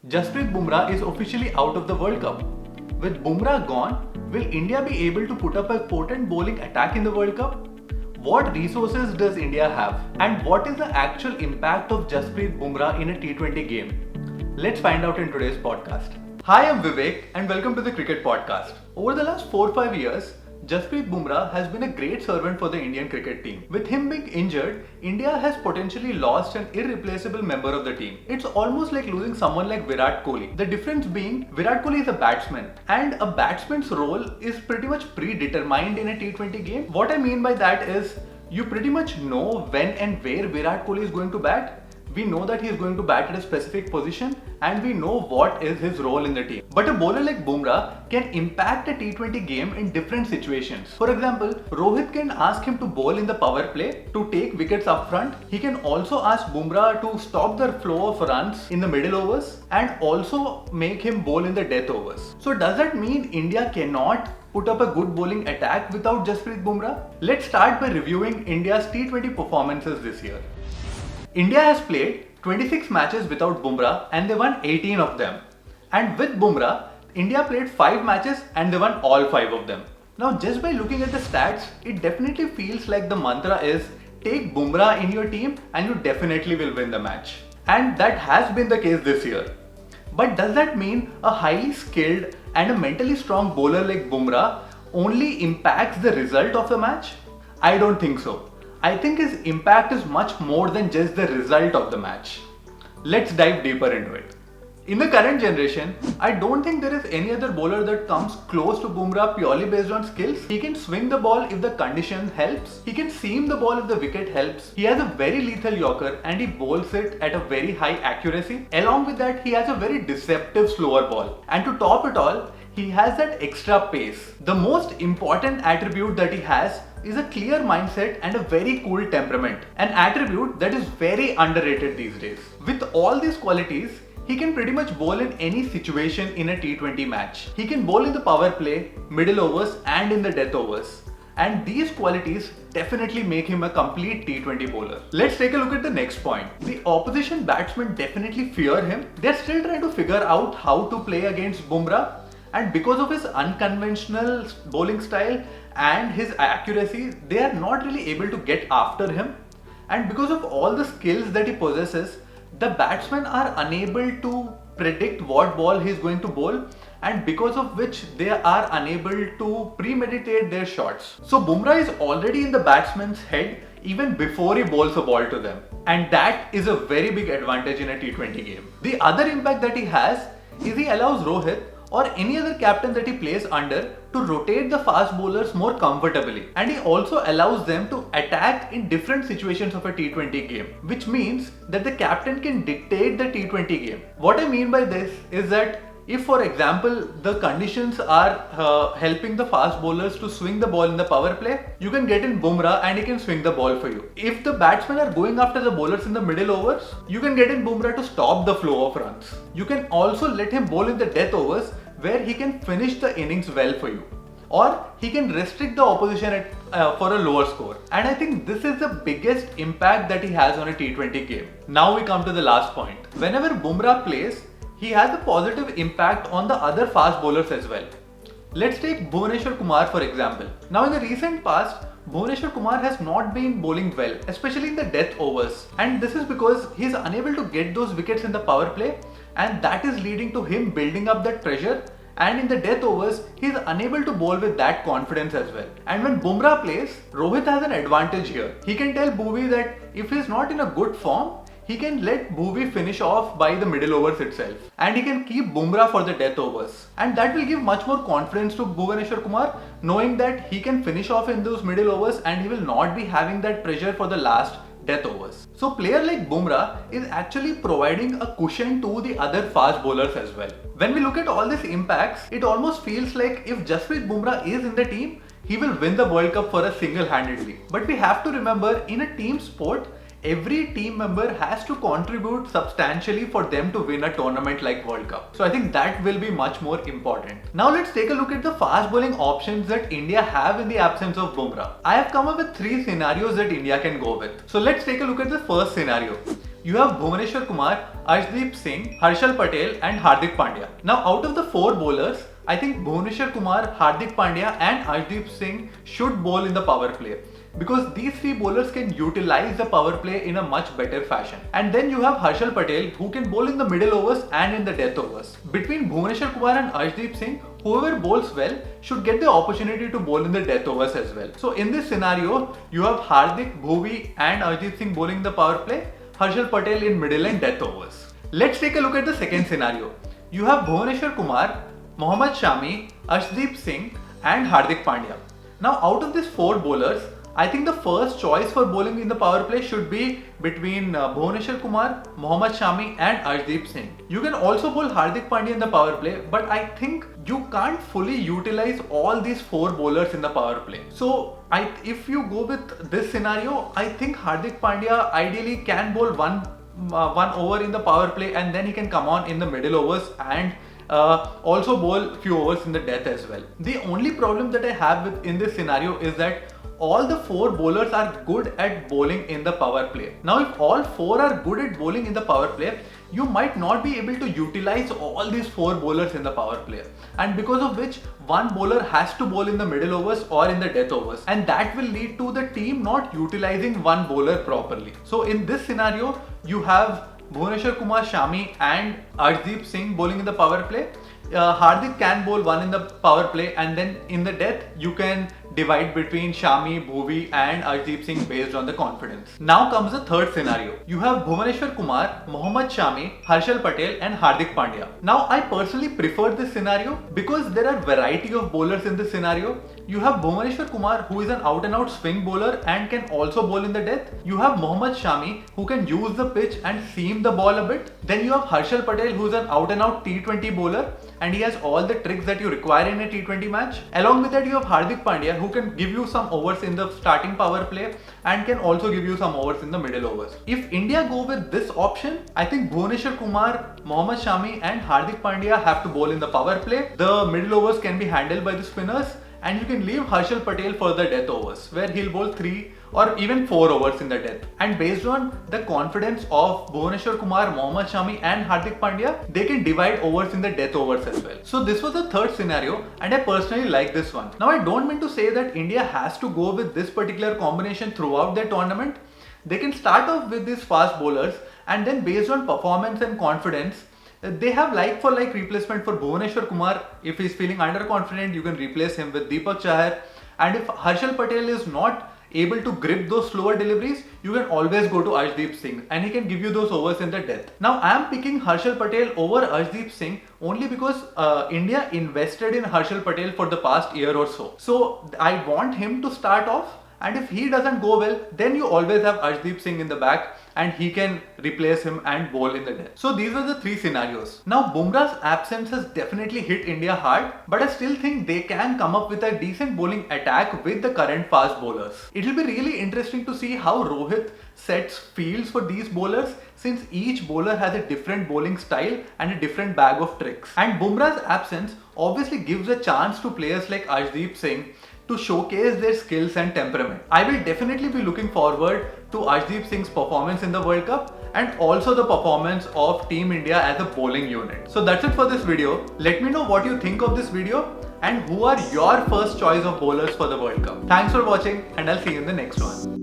Jasprit Bumrah is officially out of the World Cup. With Bumrah gone, will India be able to put up a potent bowling attack in the World Cup? What resources does India have? And what is the actual impact of Jasprit Bumrah in a T20 game? Let's find out in today's podcast. Hi, I'm Vivek and welcome to the Cricket Podcast. Over the last 4-5 years, Jasprit Bumrah has been a great servant for the Indian cricket team. With him being injured, India has potentially lost an irreplaceable member of the team. It's almost like losing someone like Virat Kohli. The difference being, Virat Kohli is a batsman and a batsman's role is pretty much predetermined in a T20 game. What I mean by that is, you pretty much know when and where Virat Kohli is going to bat. We know that he is going to bat at a specific position and we know what is his role in the team. But a bowler like Bumrah can impact a T20 game in different situations. For example, Rohit can ask him to bowl in the power play to take wickets up front. He can also ask Bumrah to stop the flow of runs in the middle overs and also make him bowl in the death overs. So does that mean India cannot put up a good bowling attack without Jasprit Bumrah? Let's start by reviewing India's T20 performances this year. India has played 26 matches without Bumrah and they won 18 of them. And with Bumrah, India played 5 matches and they won all 5 of them. Now just by looking at the stats, it definitely feels like the mantra is take Bumrah in your team and you definitely will win the match. And that has been the case this year. But does that mean a highly skilled and a mentally strong bowler like Bumrah only impacts the result of the match? I don't think so. I think his impact is much more than just the result of the match. Let's dive deeper into it. In the current generation, I don't think there is any other bowler that comes close to Bumrah purely based on skills. He can swing the ball if the condition helps. He can seam the ball if the wicket helps. He has a very lethal yorker and he bowls it at a very high accuracy. Along with that, he has a very deceptive slower ball. And to top it all, he has that extra pace. The most important attribute that he has is a clear mindset and a very cool temperament. An attribute that is very underrated these days. With all these qualities, he can pretty much bowl in any situation in a T20 match. He can bowl in the power play, middle overs and in the death overs. And these qualities definitely make him a complete T20 bowler. Let's take a look at the next point. The opposition batsmen definitely fear him. They're still trying to figure out how to play against Bumrah. And because of his unconventional bowling style and his accuracy, they are not really able to get after him. And because of all the skills that he possesses, the batsmen are unable to predict what ball he is going to bowl, and because of which they are unable to premeditate their shots. So Bumrah is already in the batsman's head even before he bowls a ball to them. And that is a very big advantage in a T20 game. The other impact that he has is he allows Rohit or any other captain that he plays under to rotate the fast bowlers more comfortably, and he also allows them to attack in different situations of a T20 game, which means that the captain can dictate the T20 game. What I mean by this is that if, for example, the conditions are helping the fast bowlers to swing the ball in the power play, you can get in Bumrah and he can swing the ball for you. If the batsmen are going after the bowlers in the middle overs, you can get in Bumrah to stop the flow of runs. You can also let him bowl in the death overs where he can finish the innings well for you. Or he can restrict the opposition for a lower score. And I think this is the biggest impact that he has on a T20 game. Now we come to the last point. Whenever Bumrah plays, he has a positive impact on the other fast bowlers as well. Let's take Bhuvneshwar Kumar for example. Now in the recent past, Bhuvneshwar Kumar has not been bowling well, especially in the death overs. And this is because he is unable to get those wickets in the power play, and that is leading to him building up that pressure. And in the death overs, he is unable to bowl with that confidence as well. And when Bumrah plays, Rohit has an advantage here. He can tell Bhuvi that if he is not in a good form, he can let Bhuvi finish off by the middle overs itself. And he can keep Bumrah for the death overs. And that will give much more confidence to Bhuvneshwar Kumar, knowing that he can finish off in those middle overs and he will not be having that pressure for the last death overs. So player like Bumrah is actually providing a cushion to the other fast bowlers as well. When we look at all these impacts, it almost feels like if Jasprit Bumrah is in the team, he will win the World Cup for us single-handedly. But we have to remember, in a team sport, every team member has to contribute substantially for them to win a tournament like World Cup. So I think that will be much more important. Now let's take a look at the fast bowling options that India have in the absence of Bumrah. I have come up with 3 scenarios that India can go with. So let's take a look at the first scenario. you have Bhuvaneshwar Kumar, Arshdeep Singh, Harshal Patel and Hardik Pandya. Now out of the 4 bowlers, I think Bhuvaneshwar Kumar, Hardik Pandya and Arshdeep Singh should bowl in the power play, because these 3 bowlers can utilize the power play in a much better fashion. And then you have Harshal Patel, who can bowl in the middle overs and in the death overs. Between Bhuvaneshwar Kumar and Arshdeep Singh, whoever bowls well should get the opportunity to bowl in the death overs as well. So in this scenario, you have Hardik, Bhuvi and Arshdeep Singh bowling the power play, Harshal Patel in middle and death overs. Let's take a look at the second scenario. You have Bhuvaneshwar Kumar, Mohammad Shami, Arshdeep Singh and Hardik Pandya. Now out of these 4 bowlers, I think the first choice for bowling in the power play should be between Bhuvaneshwar Kumar, Mohammad Shami and Arshdeep Singh. You can also bowl Hardik Pandya in the power play, but I think you can't fully utilize all these 4 bowlers in the power play. So if you go with this scenario, I think Hardik Pandya ideally can bowl one over in the power play, and then he can come on in the middle overs and also bowl few overs in the death as well. The only problem that I have in this scenario is that all the 4 bowlers are good at bowling in the power play. Now if all 4 are good at bowling in the power play, you might not be able to utilize all these 4 bowlers in the power play, and because of which one bowler has to bowl in the middle overs or in the death overs, and that will lead to the team not utilizing one bowler properly. So in this scenario, you have Bhuvaneshwar Kumar, Shami and Arshdeep Singh bowling in the power play. Hardik can bowl one in the power play, and then in the death you can divide between Shami, Bhuvi and Arshdeep Singh based on the confidence. Now comes the third scenario. You have Bhuvaneshwar Kumar, Mohammad Shami, Harshal Patel and Hardik Pandya. Now I personally prefer this scenario because there are variety of bowlers in this scenario. You have Bhuvaneshwar Kumar, who is an out and out swing bowler and can also bowl in the death. You have Mohammad Shami, who can use the pitch and seam the ball a bit. Then you have Harshal Patel, who is an out and out T20 bowler and he has all the tricks that you require in a T20 match. Along with that, you have Hardik Pandya, who can give you some overs in the starting power play and can also give you some overs in the middle overs. If India go with this option, I think Bhuvaneshwar Kumar, Mohammad Shami and Hardik Pandya have to bowl in the power play. The middle overs can be handled by the spinners, and you can leave Harshal Patel for the death overs, where he'll bowl 3 or even 4 overs in the death. And based on the confidence of Bhuvaneshwar Kumar, Mohammad Shami and Hardik Pandya, they can divide overs in the death overs as well. So this was the third scenario, and I personally like this one. Now I don't mean to say that India has to go with this particular combination throughout their tournament. They can start off with these fast bowlers, and then based on performance and confidence, they have like for like replacement for Bhuvaneshwar Kumar. If he's feeling underconfident, you can replace him with Deepak Chahar. And if Harshal Patel is not able to grip those slower deliveries, you can always go to Arshdeep Singh and he can give you those overs in the death. Now I am picking Harshal Patel over Arshdeep Singh only because India invested in Harshal Patel for the past year or so. So I want him to start off, and if he doesn't go well, then you always have Arshdeep Singh in the back and he can replace him and bowl in the death. So these are the 3 scenarios. Now Bumrah's absence has definitely hit India hard, but I still think they can come up with a decent bowling attack with the current fast bowlers. It will be really interesting to see how Rohit sets fields for these bowlers, since each bowler has a different bowling style and a different bag of tricks. And Bumrah's absence obviously gives a chance to players like Arshdeep Singh to showcase their skills and temperament. I will definitely be looking forward to Arshdeep Singh's performance in the World Cup and also the performance of Team India as a bowling unit. So that's it for this video. Let me know what you think of this video and who are your first choice of bowlers for the World Cup. Thanks for watching, and I'll see you in the next one.